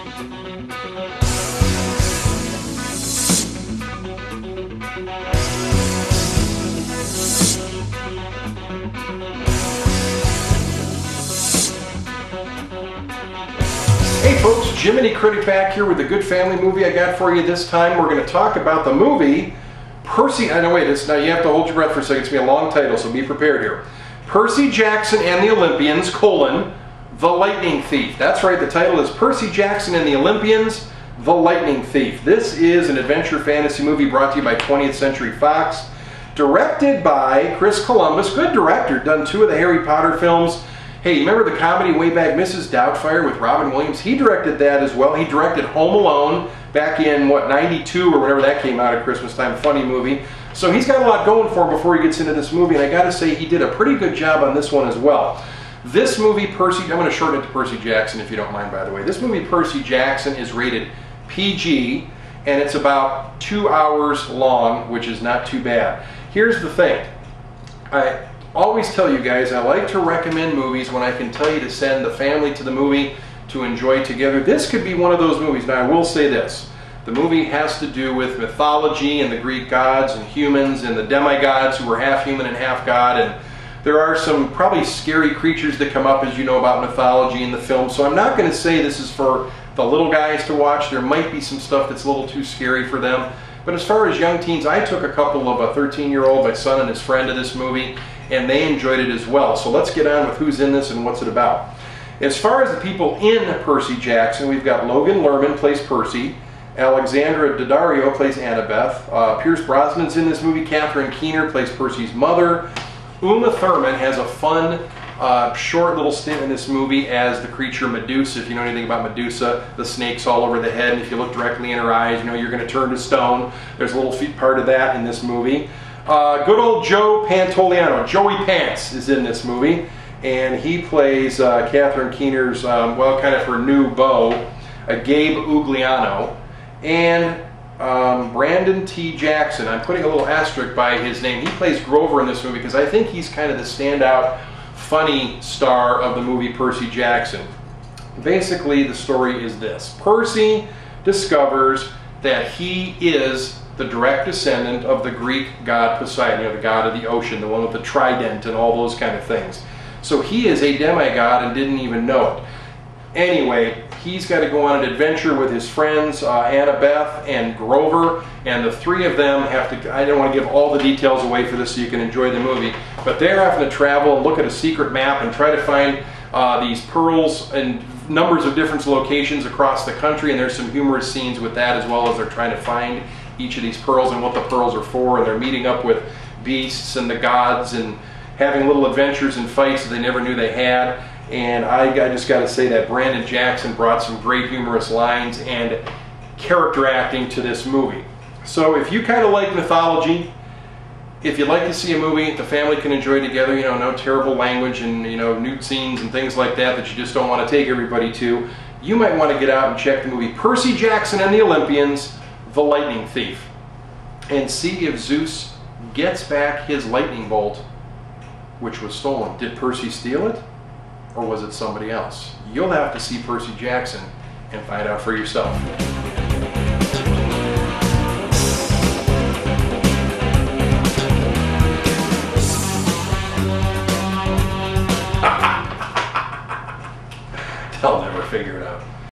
Hey folks, Jiminy Critic back here with a good family movie I got for you this time. We're going to talk about the movie Percy. I know, wait, now you have to hold your breath for a second. It's going to be a long title, so be prepared here. Percy Jackson and the Olympians, The Lightning Thief. That's right, the title is Percy Jackson and the Olympians, The Lightning Thief. This is an adventure fantasy movie brought to you by 20th Century Fox. Directed by Chris Columbus, good director, done 2 of the Harry Potter films. Hey, you remember the comedy way back, Mrs. Doubtfire with Robin Williams? He directed that as well. He directed Home Alone back in, what, 92 or whenever that came out at Christmas time, funny movie. So he's got a lot going for him before he gets into this movie, and I gotta say he did a pretty good job on this one as well. This movie, Percy, I'm gonna shorten it to Percy Jackson if you don't mind, by the way. This movie, Percy Jackson, is rated PG, and it's about 2 hours long, which is not too bad. Here's the thing. I always tell you guys, I like to recommend movies when I can tell you to send the family to the movie to enjoy together. This could be one of those movies. Now, I will say this. The movie has to do with mythology and the Greek gods and humans and the demigods who were half human and half god. And there are some probably scary creatures that come up, as you know, about mythology in the film. So I'm not going to say this is for the little guys to watch. There might be some stuff that's a little too scary for them. But as far as young teens, I took a couple of a 13-year-old, my son and his friend, to this movie, and they enjoyed it as well. So let's get on with who's in this and what's it about. As far as the people in Percy Jackson, we've got Logan Lerman plays Percy, Alexandra Daddario plays Annabeth, Pierce Brosnan's in this movie, Catherine Keener plays Percy's mother, Uma Thurman has a fun, short little stint in this movie as the creature Medusa. If you know anything about Medusa, the snakes all over the head, and if you look directly in her eyes, you know you're going to turn to stone. There's a little part of that in this movie. Good old Joe Pantoliano, Joey Pants, is in this movie, and he plays Catherine Keener's, well, kind of her new beau, Gabe Ugliano, and Brandon T. Jackson. I'm putting a little asterisk by his name. He plays Grover in this movie because I think he's kind of the standout funny star of the movie Percy Jackson. Basically, the story is this. Percy discovers that he is the direct descendant of the Greek god Poseidon, you know, the god of the ocean, the one with the trident and all those kind of things. So he is a demigod and didn't even know it. Anyway, he's got to go on an adventure with his friends, Annabeth and Grover, and the 3 of them have to, I don't want to give all the details away for this so you can enjoy the movie, but they're having to travel and look at a secret map and try to find these pearls in numbers of different locations across the country, and there's some humorous scenes with that as well as they're trying to find each of these pearls and what the pearls are for, and they're meeting up with beasts and the gods and having little adventures and fights that they never knew they had. And I just got to say that Brandon Jackson brought some great humorous lines and character acting to this movie. So if you kind of like mythology, if you'd like to see a movie the family can enjoy together, you know, no terrible language and, you know, nude scenes and things like that that you just don't want to take everybody to, you might want to get out and check the movie Percy Jackson and the Olympians, The Lightning Thief, and see if Zeus gets back his lightning bolt, which was stolen. Did Percy steal it, or was it somebody else? You'll have to see Percy Jackson and find out for yourself. They'll never figure it out.